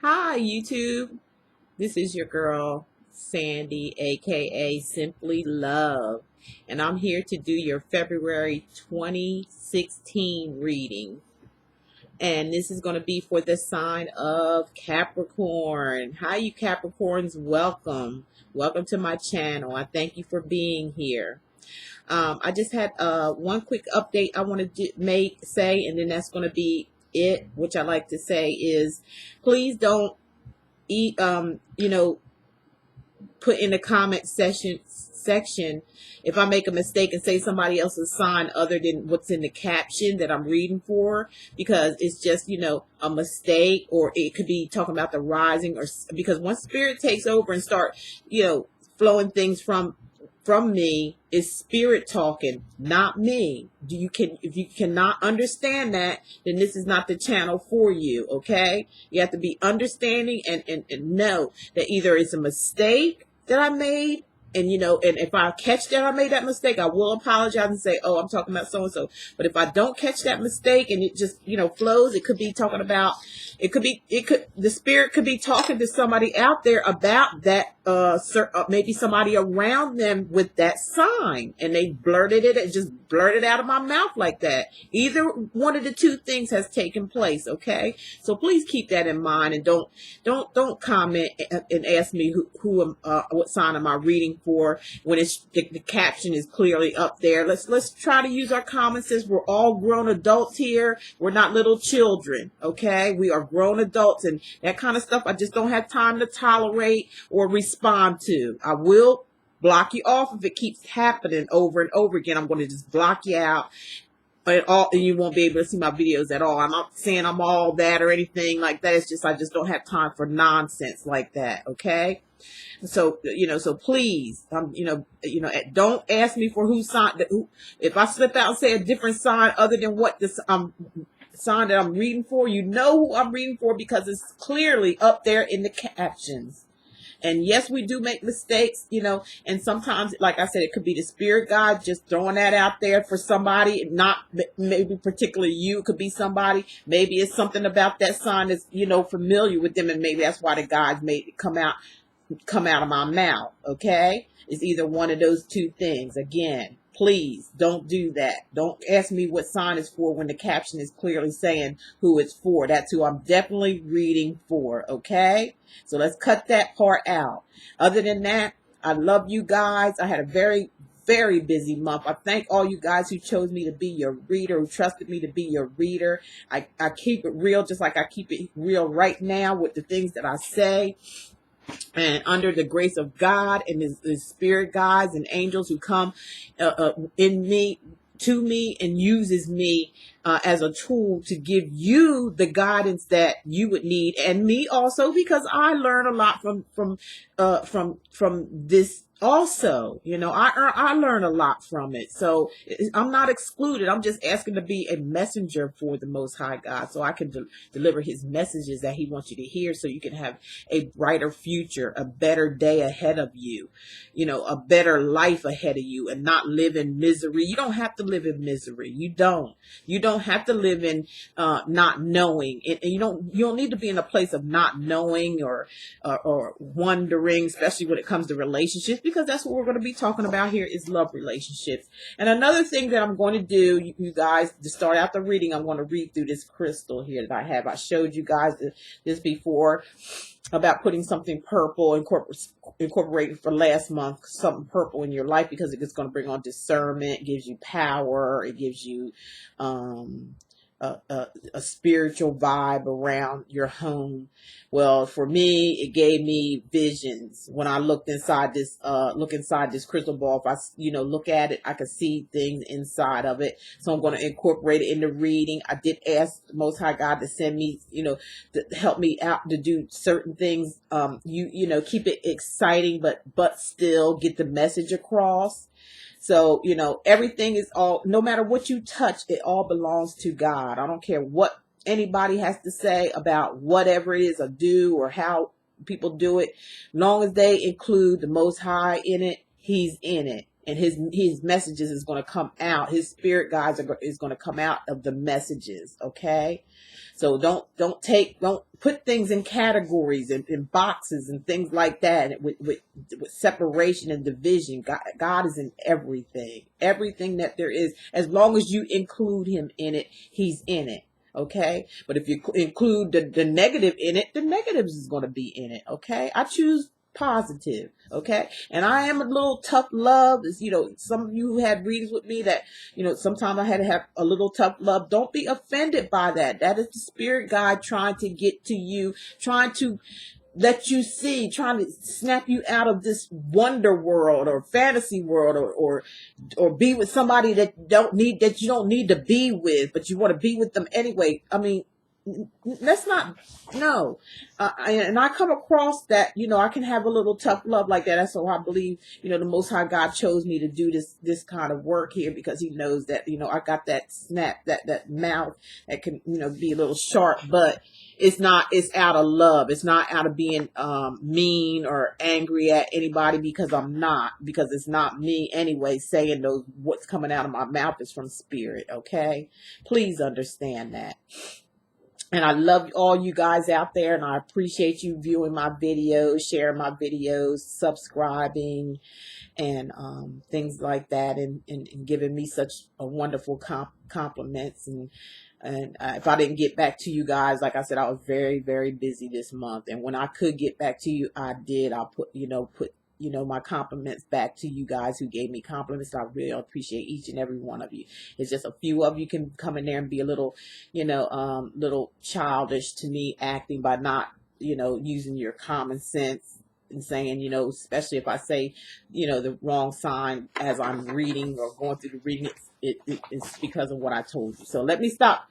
Hi, YouTube. This is your girl, Sandy, aka Simply Love. And I'm here to do your February 2016 reading. And this is going to be for the sign of Capricorn. Hi, you Capricorns. Welcome. Welcome to my channel. I thank you for being here. I just had one quick update I want to say, and then that's going to be it. Which I like to say is, please don't eat put in the comment section if I make a mistake and say somebody else's sign other than what's in the caption that I'm reading for, because it's just a mistake, or it could be talking about the rising, or because once spirit takes over and start flowing things from me, is spirit talking, not me. If you cannot understand that, then this is not the channel for you. Okay, you have to be understanding and know that either it's a mistake that I made, and and if I catch that I made that mistake, I will apologize and say, oh, I'm talking about so and so. But if I don't catch that mistake and it just flows, it could be talking about, the spirit could be talking to somebody out there about that, maybe somebody around them with that sign, and they blurted it and just blurted out of my mouth like that. Either one of the two things has taken place. Okay, so please keep that in mind, and don't comment and ask me what sign am I reading for when it's the caption is clearly up there. Let's try to use our common sense. We're all grown adults here. We're not little children. Okay, we are grown adults, and that kind of stuff I just don't have time to tolerate or respond to. I will block you off if it keeps happening over and over again. I'm going to just block you out, and you won't be able to see my videos at all. I'm not saying I'm all that or anything like that. It's just I just don't have time for nonsense like that. Okay, so so please, don't ask me for who sign. If I slip out and say a different sign other than what this sign that I'm reading for, you know who I'm reading for, because it's clearly up there in the captions. And yes, we do make mistakes, and sometimes, like I said, it could be the spirit guide just throwing that out there for somebody, not maybe particularly you. It could be somebody, maybe it's something about that sign that's, familiar with them, and maybe that's why the guides made it come out of my mouth. Okay, it's either one of those two things. Again, please don't do that. Don't ask me what sign is for when the caption is clearly saying who it's for. That's who I'm definitely reading for. Okay, so let's cut that part out. Other than that, I love you guys. I had a very busy month. I thank all you guys who chose me to be your reader, who trusted me to be your reader. I keep it real, just like I keep it real right now with the things that I say. And under the grace of God and his spirit guides and angels who come in me, to me, and uses me as a tool to give you the guidance that you would need, and me also, because I learn a lot from this also. I learn a lot from it, so I'm not excluded. I'm just asking to be a messenger for the Most High God, so I can deliver his messages that he wants you to hear, so you can have a brighter future, a better day ahead of you, a better life ahead of you, and not live in misery. You don't have to live in misery. You don't have to live in not knowing, and you don't need to be in a place of not knowing or wondering, especially when it comes to relationships, because that's what we're going to be talking about here, is love relationships. And another thing that I'm going to do, you guys, to start out the reading, I'm going to read through this crystal here that I have. I showed you guys this before, about putting something purple, incorporated for last month, something purple in your life, because it's going to bring on discernment. It gives you power. It gives you a spiritual vibe around your home. Well, for me, it gave me visions when I looked inside this crystal ball. If I look at it, I could see things inside of it. So I'm going to incorporate it in the reading. I did ask the Most High God to send me, to help me out to do certain things. Keep it exciting, but still get the message across. So, everything is no matter what you touch, it all belongs to God. I don't care what anybody has to say about whatever it is or do, or how people do it. Long as they include the Most High in it, he's in it. and his messages is going to come out. His spirit guides is going to come out of the messages. Okay. So don't put things in categories and in boxes and things like that with separation and division. God is in everything that there is. As long as you include him in it, he's in it. Okay. But if you include the negative in it, the negatives is going to be in it. Okay. I choose positive. Okay. And I am a little tough love. As you know, some of you who had readings with me that, you know, sometimes I had to have a little tough love. Don't be offended by that. That is the spirit guide trying to get to you, trying to let you see, trying to snap you out of this wonder world or fantasy world, or be with somebody that you don't need to be with, but you want to be with them anyway. I mean, let's not, no. And I come across that, you know, I can have a little tough love like that. So I believe, you know, the Most High God chose me to do this kind of work here, because he knows that, you know, I got that snap, that mouth that can, you know, be a little sharp, but it's out of love. It's not out of being mean or angry at anybody, because it's not me anyway saying what's coming out of my mouth is from spirit. Okay. Please understand that. And I love all you guys out there, and I appreciate you viewing my videos, sharing my videos, subscribing, and things like that, and giving me such a wonderful compliments. And if I didn't get back to you guys, like I said, I was very, very busy this month. And when I could get back to you, I did. I put my compliments back to you guys who gave me compliments. I really appreciate each and every one of you. It's just a few of you can come in there and be a little, little childish to me, acting by not, using your common sense and saying, especially if I say, the wrong sign as I'm reading or going through the reading, it's because of what I told you. So let me stop,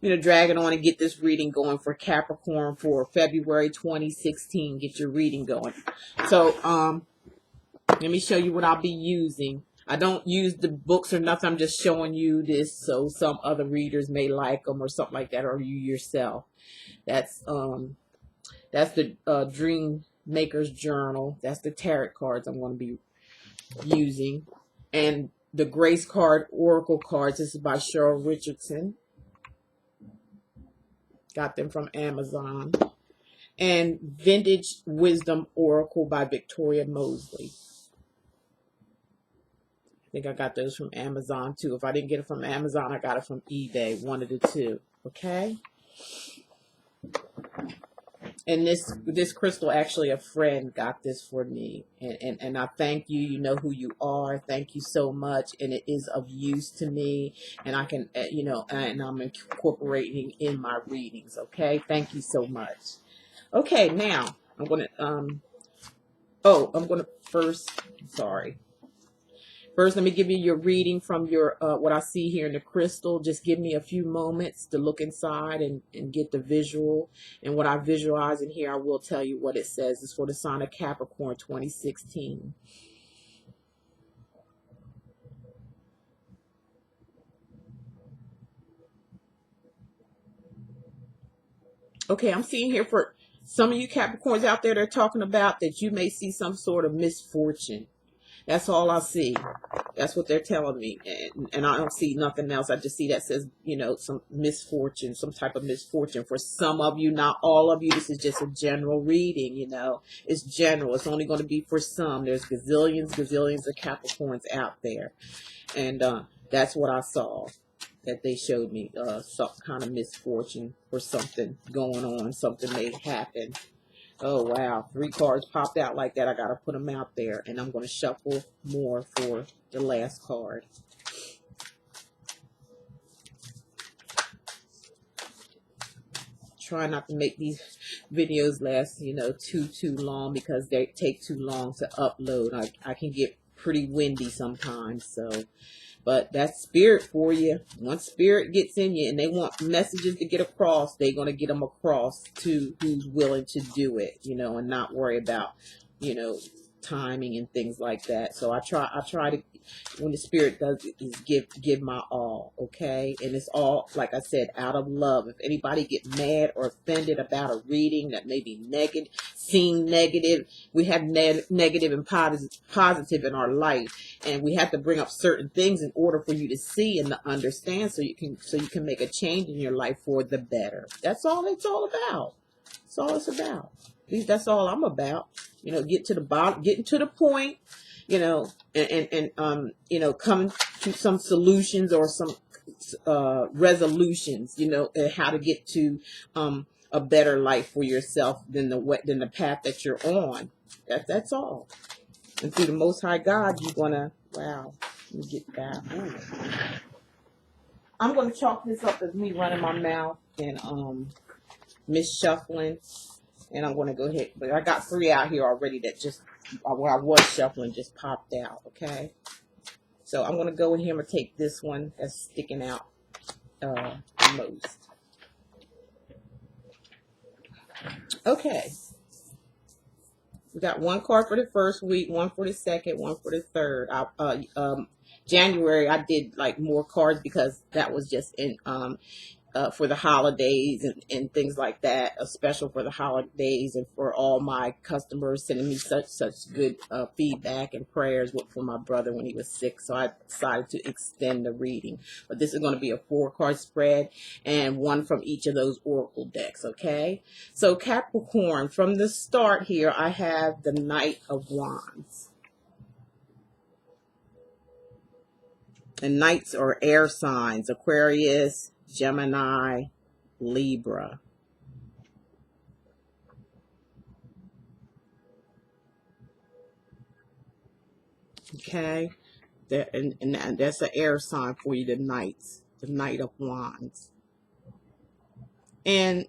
dragging on and get this reading going for Capricorn for February 2016. Get your reading going. So, let me show you what I'll be using. I don't use the books or nothing. I'm just showing you this so some other readers may like them or something like that, or you yourself. That's the Dream Maker's Journal. That's the tarot cards I'm going to be using. And the Grace card, Oracle cards. This is by Cheryl Richardson. Got them from Amazon. And Vintage Wisdom Oracle by Victoria Mosley. I think I got those from Amazon too. If I didn't get it from Amazon, I got it from eBay. One of the two. Okay. And this crystal, actually a friend got this for me. And I thank you. You know who you are. Thank you so much. And it is of use to me. And I can, and I'm incorporating in my readings. Okay. Thank you so much. Okay. Now I'm going to, First, let me give you your reading from your what I see here in the crystal. Just give me a few moments to look inside and get the visual. And what I visualize in here, I will tell you what it says. It's for the sign of Capricorn 2016. Okay, I'm seeing here for some of you Capricorns out there, they're talking about that you may see some sort of misfortune. That's all I see. That's what they're telling me. And I don't see nothing else. I just see that says, some misfortune, some type of misfortune for some of you, not all of you. This is just a general reading, It's general. It's only going to be for some. There's gazillions of Capricorns out there. And that's what I saw, that they showed me, some kind of misfortune for something going on. Something may happen. Oh, wow. 3 cards popped out like that. I got to put them out there. And I'm going to shuffle more for the last card. Try not to make these videos last, too long, because they take too long to upload. I can get pretty windy sometimes. So, but that's spirit for you. Once spirit gets in you and they want messages to get across, they're going to get them across to who's willing to do it, and not worry about, timing and things like that. So I try to, when the spirit does it, is give my all, okay? And it's all, like I said, out of love. If anybody get mad or offended about a reading that may be negative, seem negative, we have negative and positive in our life, and we have to bring up certain things in order for you to see and to understand, so you can make a change in your life for the better. That's all it's all about. That's all it's about. At least that's all I'm about. You know, get to the bottom, getting to the point, you know, and you know, come to some solutions or some resolutions, you know, and how to get to a better life for yourself than the path that you're on. That's all. And through the Most High God, you're gonna, wow, let me get that. Ooh. I'm gonna chalk this up as me running my mouth and misshuffling. And I'm going to go ahead, but I got 3 out here already that just, where I was shuffling, just popped out, okay? So I'm going to go in here and take this one that's sticking out most. Okay. We got 1 card for the first week, 1 for the second, 1 for the third. January, I did like more cards because that was just in for the holidays and things like that, a special for the holidays, and for all my customers sending me such good feedback and prayers for my brother when he was sick. So I decided to extend the reading. But this is going to be a 4-card spread and 1 from each of those oracle decks, okay? So Capricorn, from the start here, I have the Knight of Wands. And Knights are air signs: Aquarius, Gemini, Libra. Okay, and that's an air sign for you, the Knights, the Knight of Wands. And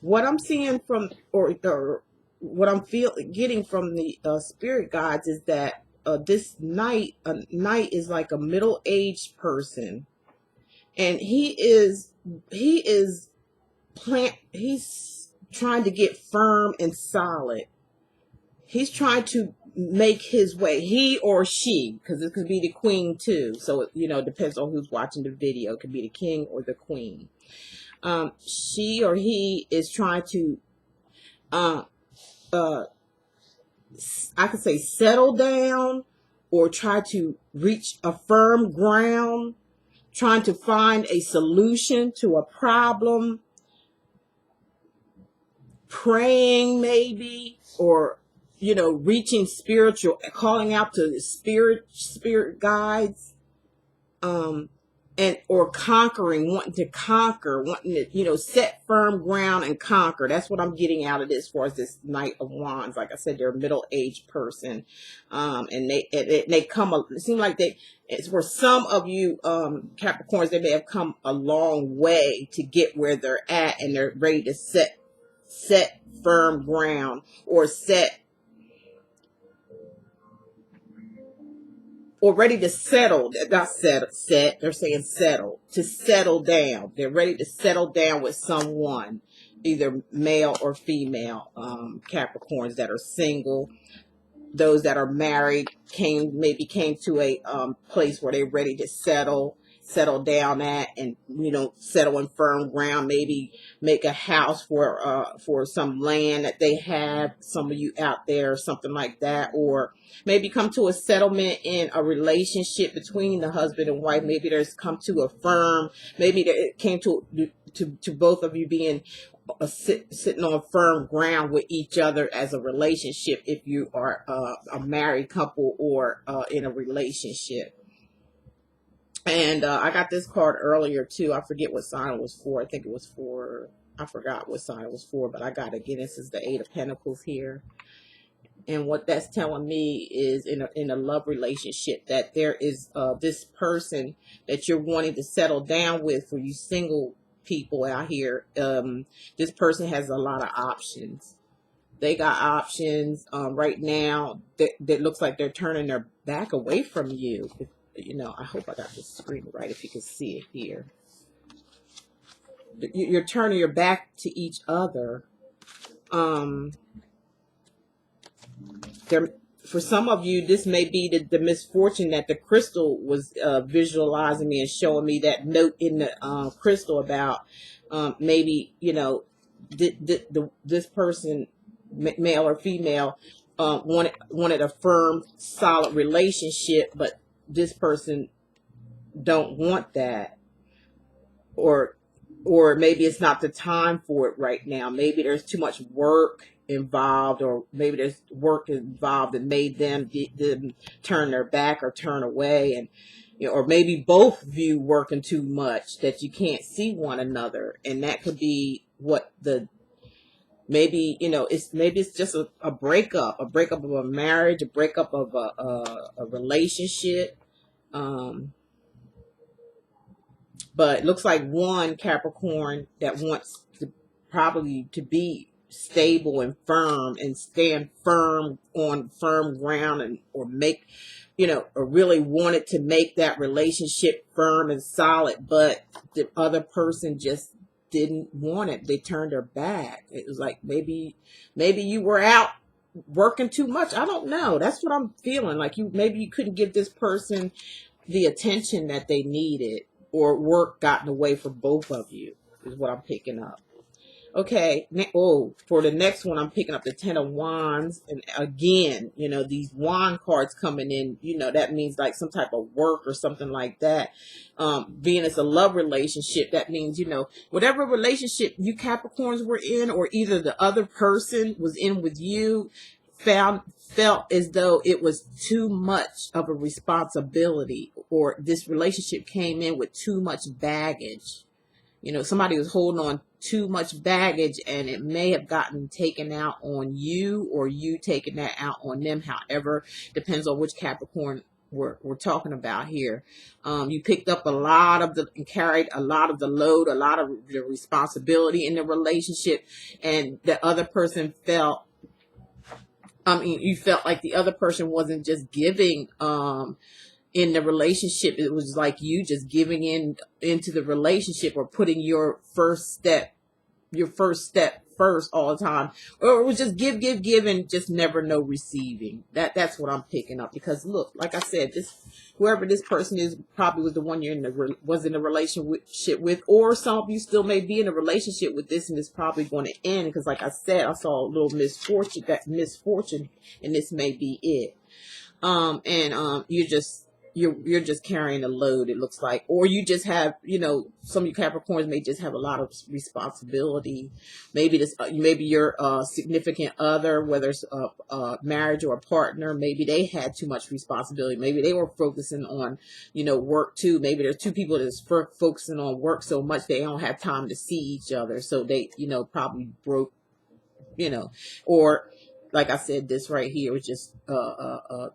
what I'm seeing from, or what I'm getting from the spirit guides is that this knight is like a middle-aged person, and he's trying to get firm and solid. He's trying to make his way, he or she, because it could be the queen too. So, you know, it depends on who's watching the video. It could be the king or the queen. She or he is trying to, I could say, settle down, or try to reach a firm ground, trying to find a solution to a problem, praying maybe, or, you know, reaching spiritual, calling out to the spirit guides, and or conquering, wanting to, you know, set firm ground and conquer. That's what I'm getting out of this, as far as this Knight of Wands. Like I said, they're a middle-aged person, and they come. It seems like it's for some of you Capricorns, they may have come a long way to get where they're at, and they're ready to set firm ground, or ready to settle, not set, they're saying settle, to settle down. They're ready to settle down with someone, either male or female, Capricorns that are single. Those that are married maybe came to a place where they're ready to settle down at, and, you know, settle in firm ground, maybe make a house for some land that they have, some of you out there, something like that, or maybe come to a settlement in a relationship between the husband and wife. Maybe there's come to a firm, maybe it came to both of you being sitting on firm ground with each other as a relationship, if you are a married couple or in a relationship. And I got this card earlier too. I forget what sign it was for. I think it was for, I forgot what sign it was for, but I got it again. This is the 8 of Pentacles here. And what that's telling me is, in a love relationship, that there is this person that you're wanting to settle down with. For you single people out here, this person has a lot of options. They got options right now that looks like they're turning their back away from you. You know, I hope I got this screen right, if you can see it here. You're turning your back to each other. there, for some of you, this may be the misfortune that the crystal was visualizing me and showing me that note in the crystal about maybe, you know, this person, male or female, wanted a firm, solid relationship, but this person don't want that, or maybe it's not the time for it right now. Maybe there's too much work involved, or maybe there's work involved that made them turn their back or turn away, and you know, or maybe both of you working too much that you can't see one another, and that could be what the maybe, you know, it's just a breakup of a marriage, a breakup of a relationship. But it looks like one Capricorn that wants to probably to be stable and firm and stand firm on firm ground, and or make, you know, or really wanted to make that relationship firm and solid, but the other person just didn't want it. They turned their back. It was like maybe you were out working too much. I don't know. That's what I'm feeling. Like maybe you couldn't give this person the attention that they needed, or work gotten away from both of you, is what I'm picking up. Okay, for the next one, I'm picking up the Ten of Wands. And again, you know, these wand cards coming in, you know, that means like some type of work or something like that. Being as a love relationship, that means, you know, whatever relationship you Capricorns were in, or either the other person was in with you, felt as though it was too much of a responsibility, or this relationship came in with too much baggage. You know, somebody was holding on too much baggage, and it may have gotten taken out on you, or you taking that out on them. However, depends on which Capricorn we're talking about here. You picked up and carried a lot of the load, a lot of the responsibility in the relationship, and the other person felt, you felt like the other person wasn't just giving, in the relationship. It was like you just giving into the relationship, or putting your first step first all the time, or it was just give, and just never no receiving. That's what I'm picking up. Because look, like I said, whoever this person is probably was the one was in a relationship with, or some of you still may be in a relationship with this, and it's probably going to end. Because like I said, I saw a little misfortune, and this may be it. You're just carrying a load, it looks like. Or you just have, you know, some of you Capricorns may just have a lot of responsibility. Maybe your significant other, whether it's a marriage or a partner, maybe they had too much responsibility. Maybe they were focusing on, you know, work too. Maybe there's two people that's focusing on work so much they don't have time to see each other. So they, you know, probably broke, you know, or like I said, this right here was just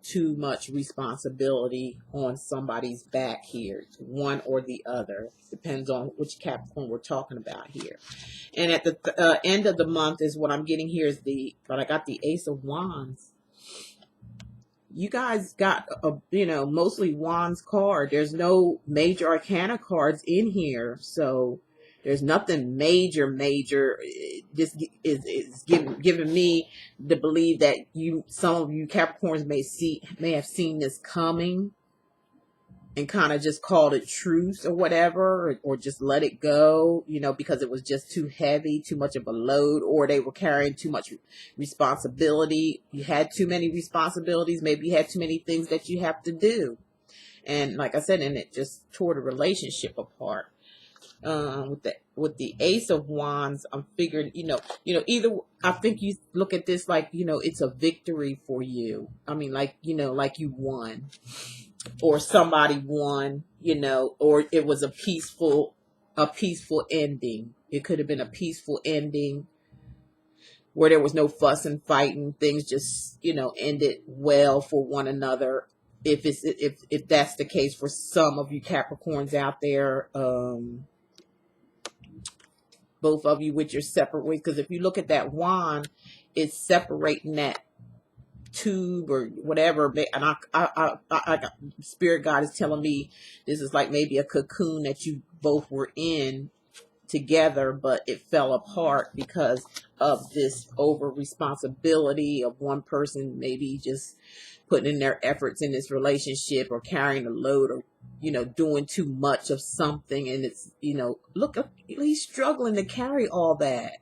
too much responsibility on somebody's back here, one or the other. Depends on which Capricorn we're talking about here. And at the end of the month is what I'm getting here is but I got the Ace of Wands. You guys got you know, mostly Wands card. There's no major arcana cards in here, so there's nothing major. This is giving me the believe that some of you Capricorns may have seen this coming, and kind of just called it truce or whatever, or just let it go, you know, because it was just too heavy, too much of a load, or they were carrying too much responsibility. You had too many responsibilities. Maybe you had too many things that you have to do. And like I said, and it just tore the relationship apart. With the Ace of Wands, I'm figuring, you know, either I think you look at this like, you know, it's a victory for you. I mean, like, you know, like you won, or somebody won, you know, or it was a peaceful ending. It could have been a peaceful ending where there was no fuss and fighting. Things just, you know, ended well for one another. If that's the case for some of you Capricorns out there, both of you with your separate ways. Because if you look at that wand, it's separating that tube or whatever. And I Spirit God is telling me this is like maybe a cocoon that you both were in, together, but it fell apart because of this over responsibility of one person maybe just putting in their efforts in this relationship, or carrying a load, or doing too much of something. And it's, look, he's struggling to carry all that,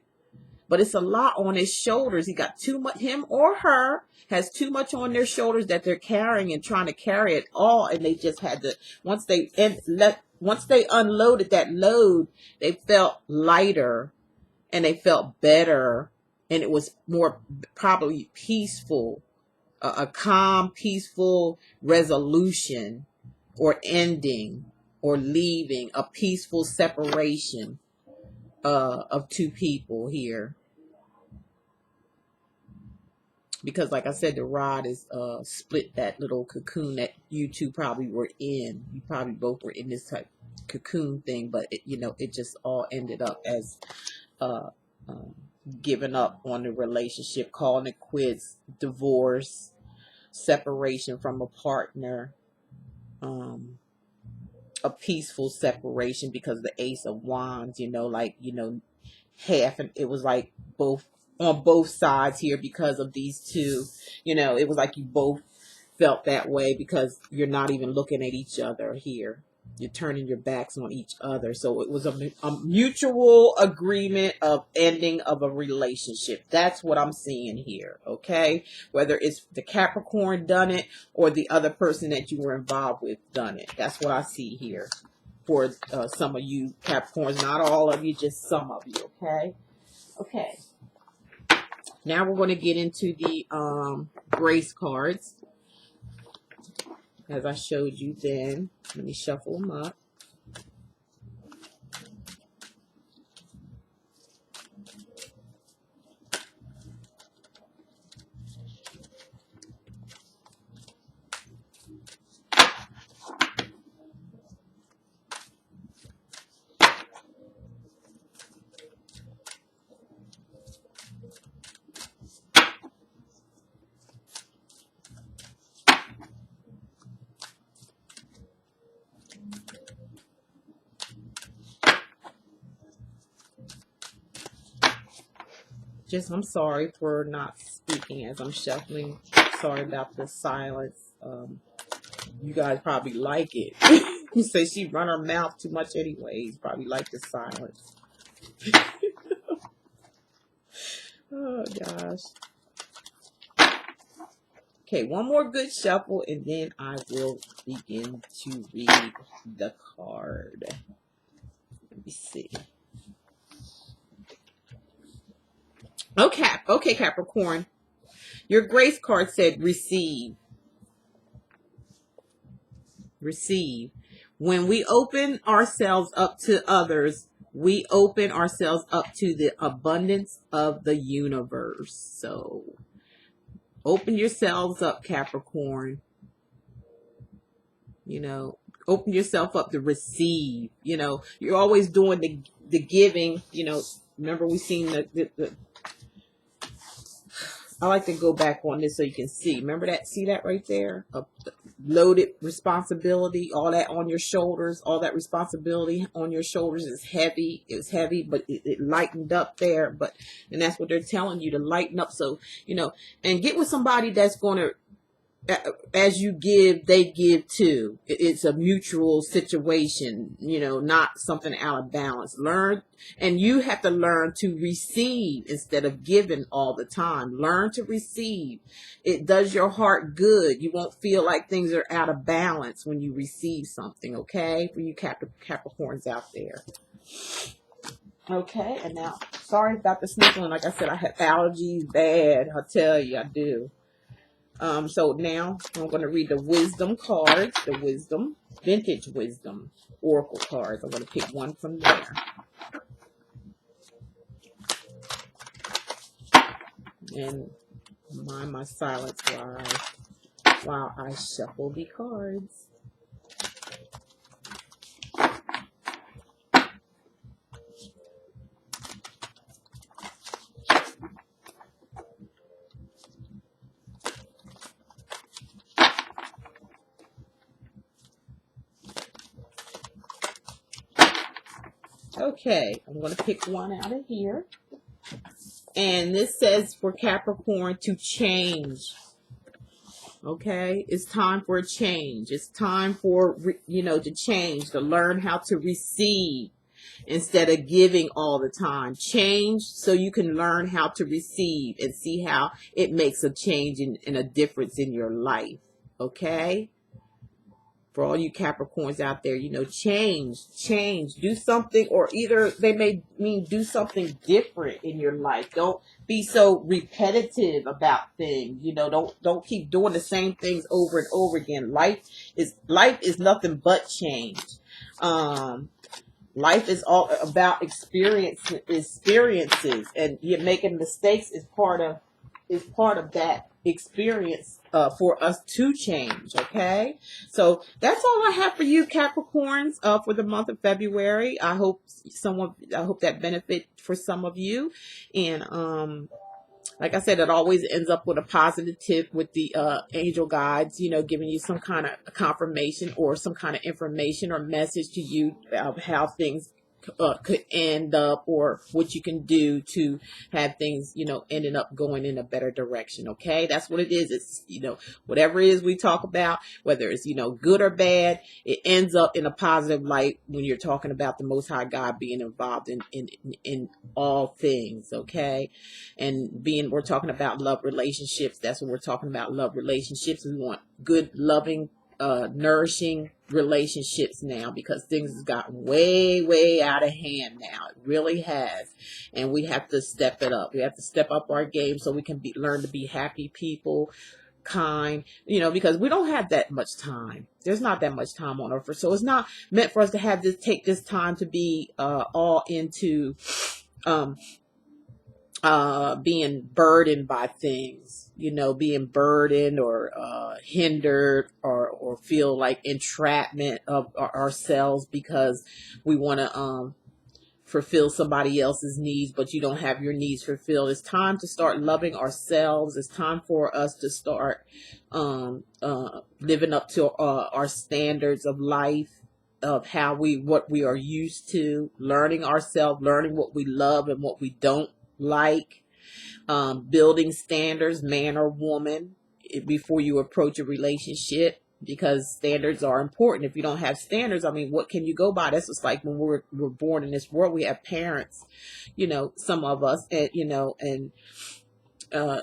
but it's a lot on his shoulders. He got too much, him or her has too much on their shoulders that they're carrying and trying to carry it all. And they just had to, once they unloaded that load, they felt lighter and they felt better. And it was more probably peaceful, a calm, peaceful resolution, or ending, or leaving, a peaceful separation of two people here. Because like I said, the rod is split that little cocoon that you two probably were in. You probably both were in this type cocoon thing, but it just all ended up as giving up on the relationship, calling it quits, divorce, separation from a partner, a peaceful separation, because the Ace of Wands, half, and it was like both on both sides here because of these two. It was like you both felt that way because you're not even looking at each other here. You're turning your backs on each other. So it was a mutual agreement of ending of a relationship. That's what I'm seeing here, okay? Whether it's the Capricorn done it or the other person that you were involved with done it. That's what I see here for some of you Capricorns. Not all of you, just some of you, okay? Okay. Now we're going to get into the grace cards, as I showed you then. Let me shuffle them up. I'm sorry for not speaking as I'm shuffling. Sorry about the silence. You guys probably like it. You say she run her mouth too much anyways. Probably like the silence. Oh, gosh. Okay, one more good shuffle, and then I will begin to read the card. Let me see. Okay, Capricorn. Your grace card said receive. Receive. When we open ourselves up to others, we open ourselves up to the abundance of the universe. So open yourselves up, Capricorn. Open yourself up to receive. You're always doing the giving. Remember we seen the I like to go back on this so you can see. Remember that? See that right there? A loaded responsibility, all that on your shoulders, all that responsibility on your shoulders is heavy. It was heavy, but it lightened up there. And that's what they're telling you, to lighten up. So, and get with somebody that's going to, as you give, they give too. It's a mutual situation, not something out of balance. Learn, and you have to learn to receive instead of giving all the time. Learn to receive. It does your heart good. You won't feel like things are out of balance when you receive something, okay? For you Capricorns out there. Okay, and now, sorry about the sniffling. Like I said, I have allergies bad. I'll tell you, I do. So now I'm going to read the wisdom cards, the wisdom, vintage wisdom oracle cards. I'm going to pick one from there. And mind my silence while I shuffle the cards. Okay, I'm going to pick one out of here. And this says for Capricorn to change. Okay, it's time for a change. It's time for, to change, to learn how to receive instead of giving all the time. Change so you can learn how to receive and see how it makes a change and a difference in your life. Okay? For all you Capricorns out there, change, do something, or either they may mean do something different in your life. Don't be so repetitive about things. Don't keep doing the same things over and over again. Life is nothing but change. Life is all about experiences, and you're making mistakes is part of that experience for us to change. Okay, so that's all I have for you Capricorns for the month of February. I hope that benefit for some of you, and like I said, it always ends up with a positive tip with the angel guides, giving you some kind of confirmation or some kind of information or message to you of how things could end up, or what you can do to have things, ending up going in a better direction. Okay, that's what it is. It's, whatever it is we talk about, whether it's, good or bad, it ends up in a positive light when you're talking about the Most High God being involved in all things. Okay, and we're talking about love relationships. That's what we're talking about, love relationships. We want good, loving, nourishing relationships now, because things have gotten way out of hand now. It really has, and we have to step it up. We have to step up our game so we can learn to be happy people, kind, because we don't have that much time. There's not that much time on earth, so it's not meant for us to take this time to be all into being burdened by things, being burdened or hindered or feel like entrapment of ourselves because we want to fulfill somebody else's needs, but you don't have your needs fulfilled. It's time to start loving ourselves. It's time for us to start living up to our standards of life, of what we are used to, learning ourselves, learning what we love and what we don't like, building standards, man or woman, before you approach a relationship, because standards are important. If you don't have standards, what can you go by? That's just like when we're born in this world, we have parents, some of us, and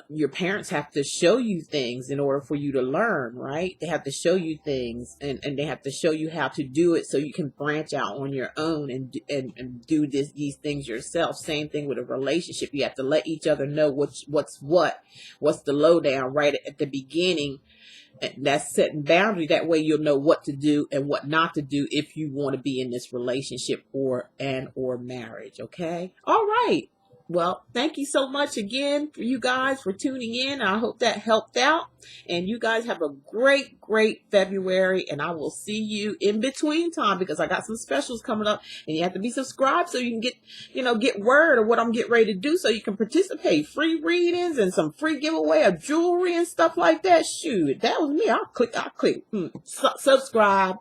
your parents have to show you things in order for you to learn, right? They have to show you things, and they have to show you how to do it so you can branch out on your own and do these things yourself. Same thing with a relationship. You have to let each other know what's the lowdown right at the beginning. And that's setting boundaries. That way you'll know what to do and what not to do if you want to be in this relationship or marriage. Okay. All right. Well, thank you so much again for you guys for tuning in. I hope that helped out, and you guys have a great February, and I will see you in between time, because I got some specials coming up, and you have to be subscribed so you can get word of what I'm getting ready to do, so you can participate. Free readings and some free giveaway of jewelry and stuff like that. Shoot, that was me. I'll click. Subscribe.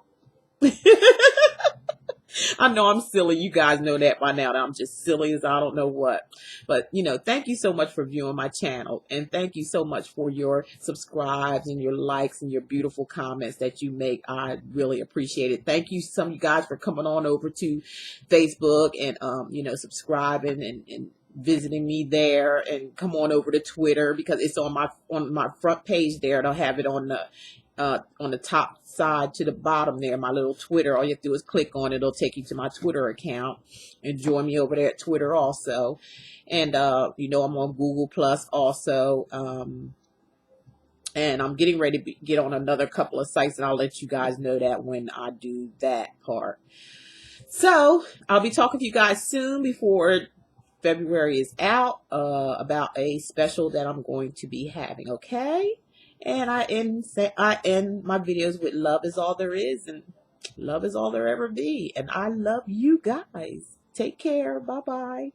I know I'm silly. You guys know that by now, that I'm just silly as I don't know what. But, thank you so much for viewing my channel. And thank you so much for your subscribes and your likes and your beautiful comments that you make. I really appreciate it. Thank you, some of you guys, for coming on over to Facebook and, subscribing and visiting me there, and come on over to Twitter, because it's on my front page there. And I'll have it on the top side to the bottom there, my little Twitter. All you have to do is click on it. It'll take you to my Twitter account, and join me over there at Twitter also. And I'm on Google Plus also, and I'm getting ready to get on another couple of sites, and I'll let you guys know that when I do that part. So I'll be talking to you guys soon, before February is out, about a special that I'm going to be having. Okay. And I end my videos with love is all there is, and love is all there ever be. And I love you guys. Take care. Bye-bye.